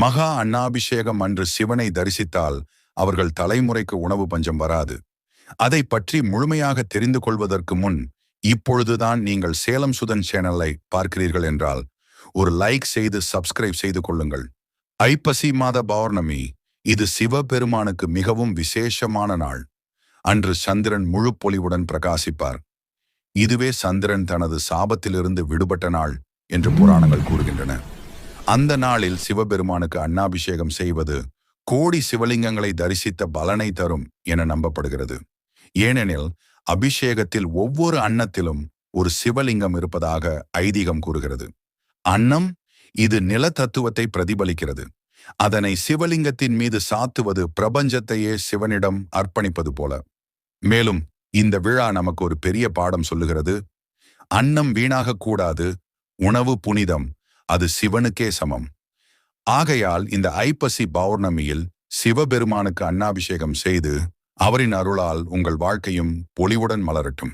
மகா அன்னாபிஷேகம் அன்று சிவனை தரிசித்தால் அவர்கள் தலைமுறைக்கு உணவு பஞ்சம் வராது. அதை பற்றி முழுமையாக தெரிந்து கொள்வதற்கு முன், இப்பொழுதுதான் நீங்கள் சேலம் சுதன் சேனலை பார்க்கிறீர்கள் என்றால் ஒரு லைக் செய்து சப்ஸ்கிரைப் செய்து கொள்ளுங்கள். ஐப்பசி மாத பௌர்ணமி, இது சிவபெருமானுக்கு மிகவும் விசேஷமான நாள். அன்று சந்திரன் முழு பொலிவுடன் பிரகாசிப்பார். இதுவே சந்திரன் தனது சாபத்திலிருந்து விடுபட்ட நாள் என்று புராணங்கள் கூறுகின்றன. அந்த நாளில் சிவபெருமானுக்கு அன்னாபிஷேகம் செய்வது கோடி சிவலிங்கங்களை தரிசித்த பலனை தரும் என நம்பப்படுகிறது. ஏனெனில் அபிஷேகத்தில் ஒவ்வொரு அன்னத்திலும் ஒரு சிவலிங்கம் இருப்பதாக ஐதீகம் கூறுகிறது. அன்னம், இது நில தத்துவத்தை பிரதிபலிக்கிறது. அதனை சிவலிங்கத்தின் மீது சாத்துவது பிரபஞ்சத்தையே சிவனிடம் அர்ப்பணிப்பது போல. மேலும் இந்த விழா நமக்கு ஒரு பெரிய பாடம் சொல்லுகிறது. அன்னம் வீணாக கூடாது, உணவு புனிதம், அது சிவனுக்கே சமம். ஆகையால் இந்த ஐப்பசி பௌர்ணமியில் சிவபெருமானுக்கு அன்னாபிஷேகம் செய்து அவரின் அருளால் உங்கள் வாழ்க்கையும் பொலிவுடன் மலரட்டும்.